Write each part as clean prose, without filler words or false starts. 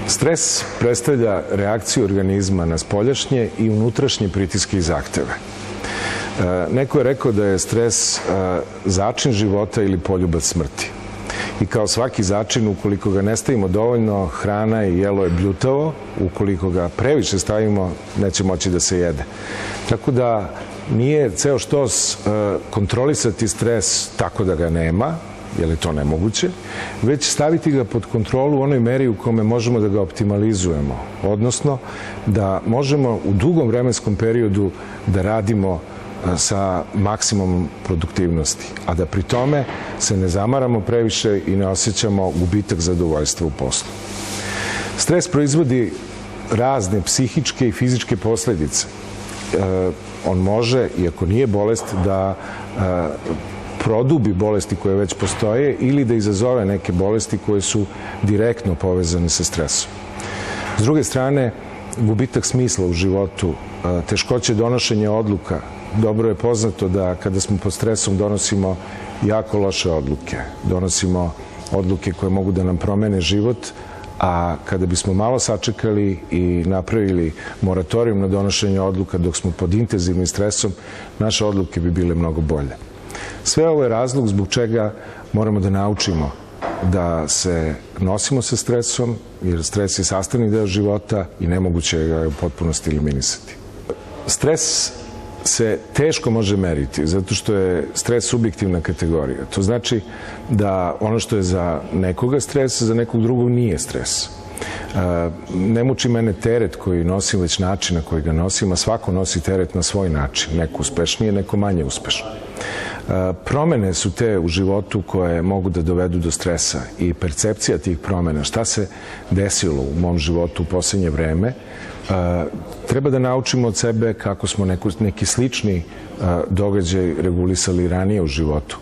Stres predstavlja reakciju organizma na spoljašnje i unutrašnje pritiske i zahteve. Neko je rekao da je stres začin života ili poljubac smrti. I kao svaki začin, ukoliko ga ne stavimo dovoljno, hrana i jelo je bljutavo, ukoliko ga previše stavimo, neće moći da se jede. Tako da nije ceo štos kontrolisati stres tako da ga nema, jer je to nemoguće, već staviti ga pod kontrolu u onoj meri u kome možemo da ga optimalizujemo, odnosno da možemo u dugom vremenskom periodu da radimo sa maksimumom produktivnosti, a da pri tome se ne zamaramo previše i ne osjećamo gubitak zadovoljstva u poslu. Stres proizvodi razne psihičke i fizičke posledice. On može, iako nije bolest, da produbi bolesti koje već postoje ili da izazove neke bolesti koje su direktno povezane sa stresom. S druge strane, gubitak smisla u životu, teškoće donošenja odluka. Dobro je poznato da kada smo pod stresom donosimo jako loše odluke. Donosimo odluke koje mogu da nam promene život, a kada bismo malo sačekali i napravili moratorijum na donošenje odluka dok smo pod intenzivnim stresom, naše odluke bi bile mnogo bolje. Sve ovo je razlog zbog čega moramo da naučimo da se nosimo sa stresom, jer stres je sastavni deo života i nemoguće ga je u potpunosti eliminisati. Stres se teško može meriti, zato što je stres subjektivna kategorija. To znači da ono što je za nekoga stres, za nekog drugog nije stres. Ne muči mene teret koji nosim, već način na koji ga nosim, a svako nosi teret na svoj način, neko uspešnije, neko manje uspešno. Promene su te u životu koje mogu da dovedu do stresa i percepcija tih promena, šta se desilo u mom životu u poslednje vreme, treba da naučimo od sebe kako smo neki slični događaj regulisali ranije u životu.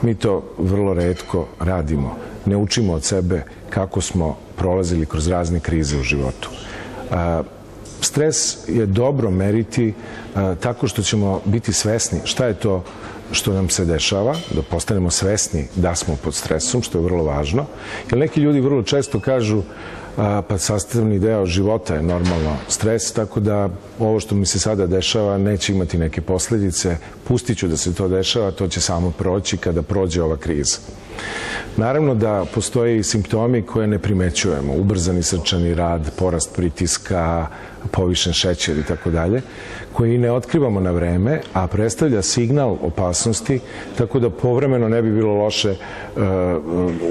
Mi to vrlo retko radimo. Ne učimo od sebe kako smo prolazili kroz razne krize u životu. Stres je dobro meriti tako što ćemo biti svesni šta je to što nam se dešava, da postanemo svesni da smo pod stresom, što je vrlo važno. Jer neki ljudi vrlo često kažu pa sastavni deo života je normalno stres, tako da ovo što mi se sada dešava neće imati neke posledice, pustit ću da se to dešava, to će samo proći kada prođe ova kriza. Naravno da postoje i simptomi koje ne primećujemo, ubrzani srčani rad, porast pritiska, povišen šećer i tako dalje, koji ne otkrivamo na vreme, a predstavlja signal opasnosti, tako da povremeno ne bi bilo loše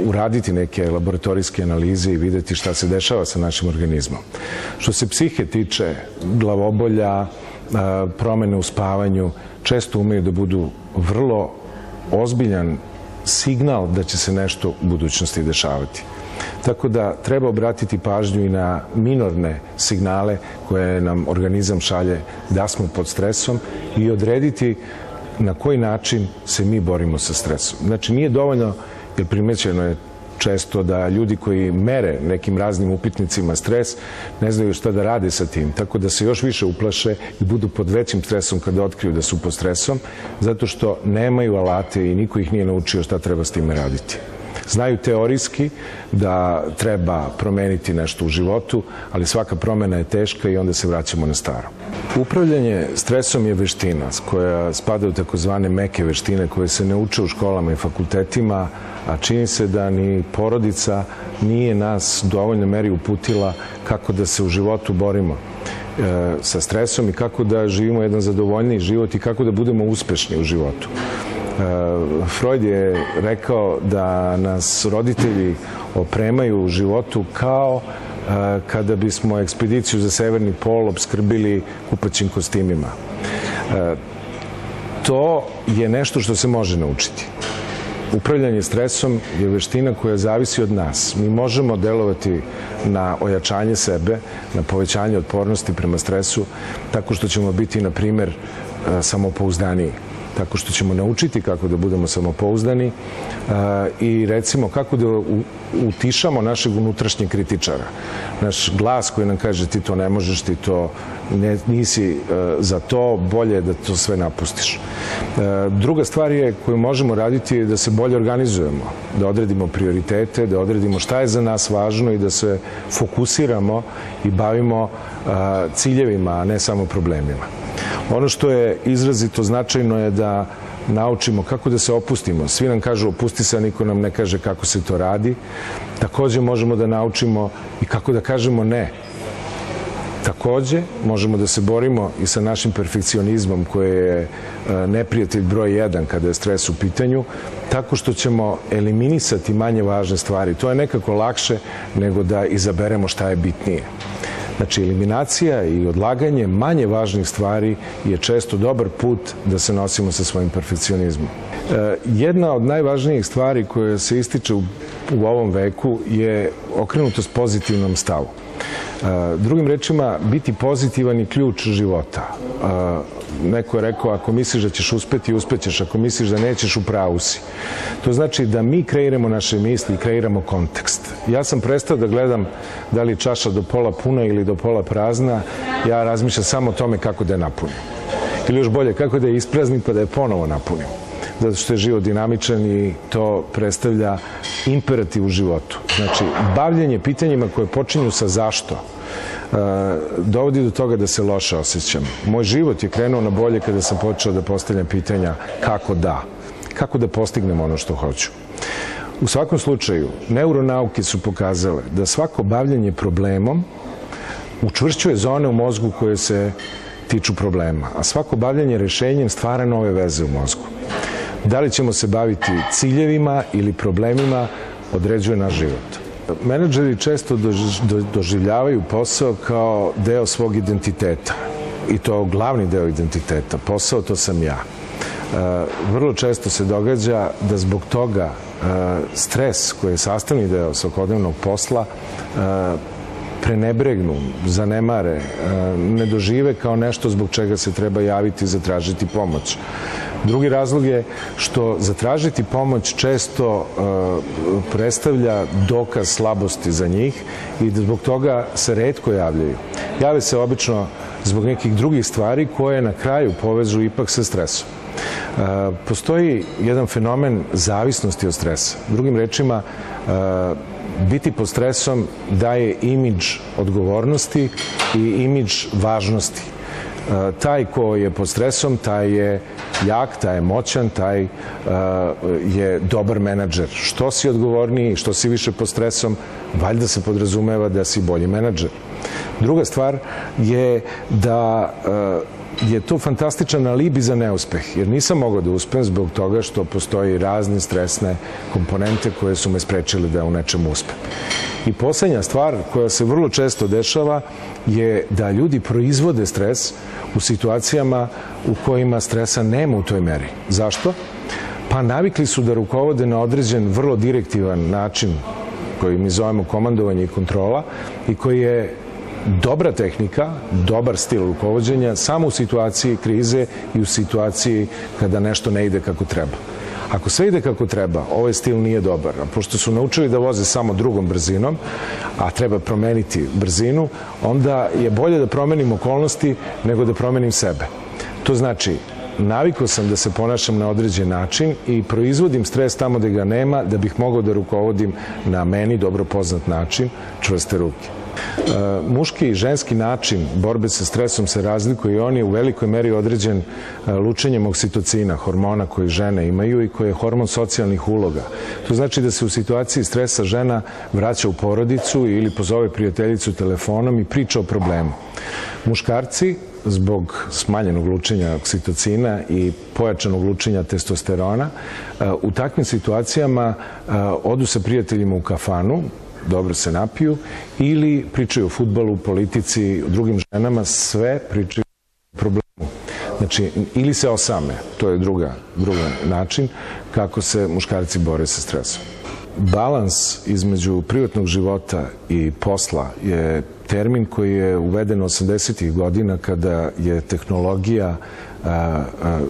uraditi neke laboratorijske analize i videti šta se dešava sa našim organizmom. Što se psihe tiče, glavobolja, promene u spavanju, često umeju da budu vrlo ozbiljan signal da će se nešto u budućnosti dešavati. Tako da treba obratiti pažnju i na minorne signale koje nam organizam šalje da smo pod stresom i odrediti na koji način se mi borimo sa stresom. Znači nije dovoljno, jer primećeno je često da ljudi koji mere nekim raznim upitnicima stres ne znaju šta da rade sa tim, tako da se još više uplaše i budu pod većim stresom kada otkriju da su pod stresom, zato što nemaju alate i niko ih nije naučio šta treba s time raditi. Znaju teorijski da treba promeniti nešto u životu, ali svaka promena je teška i onda se vraćamo na staro. Upravljanje stresom je veština koja spada u takozvane meke veštine koje se ne uče u školama i fakultetima, a čini se da ni porodica nije nas u dovoljnoj meri uputila kako da se u životu borimo sa stresom i kako da živimo jedan zadovoljniji život i kako da budemo uspešni u životu. Freud je rekao da nas roditelji opremaju u životu kao kada bismo ekspediciju za severni pol opskrbili kupaćim kostimima. To je nešto što se može naučiti. Upravljanje stresom je veština koja zavisi od nas. Mi možemo delovati na ojačanje sebe, na povećanje otpornosti prema stresu, tako što ćemo biti, na primer, samopouzdaniji. tako što ćemo naučiti kako da budemo samopouzdani i recimo kako da utišamo našeg unutrašnjeg kritičara. Naš glas koji nam kaže ti to ne možeš, ti to nisi za to, bolje je da to sve napustiš. Druga stvar je koju možemo raditi je da se bolje organizujemo, da odredimo prioritete, da odredimo šta je za nas važno i da se fokusiramo i bavimo ciljevima, a ne samo problemima. Ono što je izrazito značajno je da naučimo kako da se opustimo. Svi nam kažu opusti se, a niko nam ne kaže kako se to radi. Takođe možemo da naučimo i kako da kažemo ne. Takođe možemo da se borimo i sa našim perfekcionizmom koji je neprijatelj broj 1 kada je stres u pitanju, tako što ćemo eliminisati manje važne stvari. To je nekako lakše nego da izaberemo šta je bitnije. Znači, eliminacija i odlaganje manje važnih stvari je često dobar put da se nosimo sa svojim perfekcionizmom. Jedna od najvažnijih stvari koja se ističe u ovom veku je okrenutost pozitivnom stavu. Drugim rečima, biti pozitivan je ključ života. Neko je rekao, ako misliš da ćeš uspeti, uspećeš. Ako misliš da nećeš, u pravu si. To znači da mi kreiramo naše misli i kreiramo kontekst. Ja sam prestao da gledam da li je čaša do pola puna ili do pola prazna. Ja razmišljam samo o tome kako da je napunim. Ili još bolje, kako da je ispraznim pa da je ponovo napunim. Zato što je život dinamičan i to predstavlja imperativ u životu. Znači, bavljenje pitanjima koje počinju sa zašto dovodi do toga da se loše osjećam. Moj život je krenuo na bolje kada sam počeo da postavljam pitanja kako da postignem ono što hoću. U svakom slučaju, neuronauke su pokazale da svako bavljenje problemom učvršćuje zone u mozgu koje se tiču problema, a svako bavljenje rešenjem stvara nove veze u mozgu. Da li ćemo se baviti ciljevima ili problemima, određuje naš život. Menadžeri često doživljavaju posao kao deo svog identiteta i to glavni deo identiteta. Posao, to sam ja. Vrlo često se događa da zbog toga stres koji je sastavni deo svakodnevnog posla prenebregnu, zanemare, ne dožive kao nešto zbog čega se treba javiti i zatražiti pomoć. Drugi razlog je što zatražiti pomoć često predstavlja dokaz slabosti za njih i da zbog toga se retko javljaju. Jave se obično zbog nekih drugih stvari koje na kraju povežu ipak sa stresom. Postoji jedan fenomen zavisnosti od stresa. Drugim rečima, biti pod stresom daje imidž odgovornosti i imidž važnosti. Taj ko je pod stresom, taj je jak, taj je moćan, taj je dobar menadžer. Što si odgovorniji, što si više pod stresom, valjda se podrazumeva da si bolji menadžer. Druga stvar je da je to fantastičan alibi za neuspeh, jer nisam mogao da uspem zbog toga što postoji razne stresne komponente koje su me sprečile da u nečemu uspem. I poslednja stvar koja se vrlo često dešava je da ljudi proizvode stres u situacijama u kojima stresa nema u toj meri. Zašto? Pa navikli su da rukovode na određen, vrlo direktivan način koji mi zovemo komandovanje i kontrola i koji je dobra tehnika, dobar stil rukovođenja samo u situaciji krize i u situaciji kada nešto ne ide kako treba. Ako sve ide kako treba, ovaj stil nije dobar. A pošto su naučili da voze samo drugom brzinom, a treba promeniti brzinu, onda je bolje da promenim okolnosti nego da promenim sebe. To znači, navikao sam da se ponašam na određen način i proizvodim stres tamo gde ga nema da bih mogao da rukovodim na meni dobro poznat način, čvrste ruke. Muški i ženski način borbe sa stresom se razlikuje i on je u velikoj meri određen lučenjem oksitocina, hormona koji žene imaju i koji je hormon socijalnih uloga. To znači da se u situaciji stresa žena vraća u porodicu ili pozove prijateljicu telefonom i priča o problemu. Muškarci, zbog smanjenog lučenja oksitocina i pojačanog lučenja testosterona, u takvim situacijama odu sa prijateljima u kafanu, dobro se napiju ili pričaju o fudbalu, politici, o drugim ženama, sve pričaju o problemu. Znači, ili se osame, to je drugi način kako se muškarci bore sa stresom. Balans između privatnog života i posla je termin koji je uveden 80. godina kada je tehnologija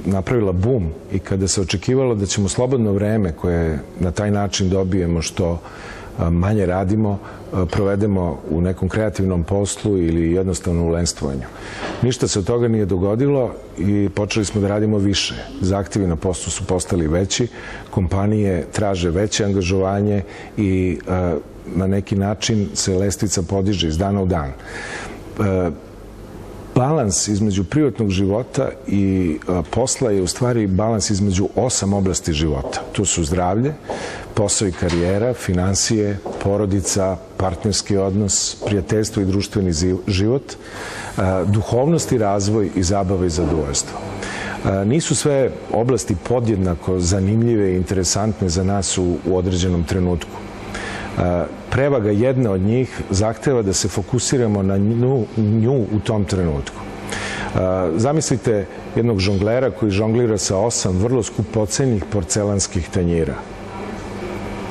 napravila bum i kada se očekivalo da ćemo slobodno vreme koje na taj način dobijemo što manje radimo, provedemo u nekom kreativnom poslu ili jednostavno u lenstovanju. Ništa se od toga nije dogodilo i počeli smo da radimo više. Zahtevi na poslu su postali veći, kompanije traže veće angažovanje i na neki način se lestvica podiže iz dana u dan. Balans između privatnog života i posla je u stvari balans između 8 oblasti života. Tu su zdravlje, posao i karijera, finansije, porodica, partnerski odnos, prijateljstvo i društveni život, duhovnost i razvoj i zabava i zadovoljstvo. Nisu sve oblasti podjednako zanimljive i interesantne za nas u određenom trenutku. Prevaga jedne od njih zahteva da se fokusiramo na nju u tom trenutku. Zamislite jednog žonglera koji žonglira sa 8 vrlo skupocenih porcelanskih tanjira.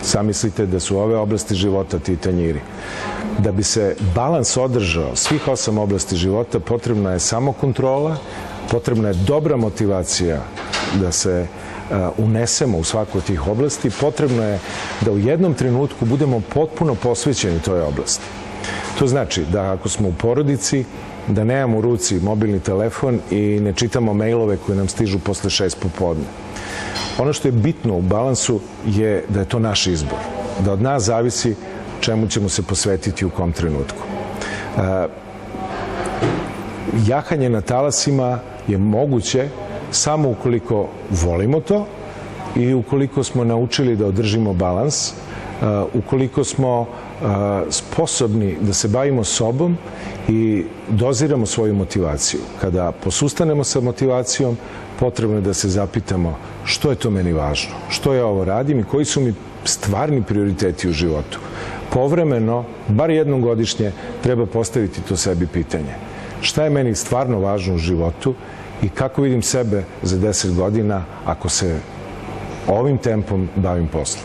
Zamislite da su ove oblasti života ti tanjiri. Da bi se balans održao svih 8 oblasti života, potrebna je samokontrola, potrebna je dobra motivacija da se unesemo u svaku od tih oblasti, potrebno je da u jednom trenutku budemo potpuno posvećeni toj oblasti. To znači da ako smo u porodici, da nemamo u ruci mobilni telefon i ne čitamo mailove koje nam stižu posle 6 popodne. Ono što je bitno u balansu je da je to naš izbor, da od nas zavisi čemu ćemo se posvetiti u kom trenutku. Jahanje na talasima je moguće samo ukoliko volimo to i ukoliko smo naučili da održimo balans, ukoliko smo sposobni da se bavimo sobom i doziramo svoju motivaciju. Kada posustanemo sa motivacijom, potrebno je da se zapitamo što je to meni važno, što ja ovo radim i koji su mi stvarni prioriteti u životu. Povremeno, bar jednom godišnje, treba postaviti to sebi pitanje. Šta je meni stvarno važno u životu i kako vidim sebe za 10 godina ako se ovim tempom bavim poslom?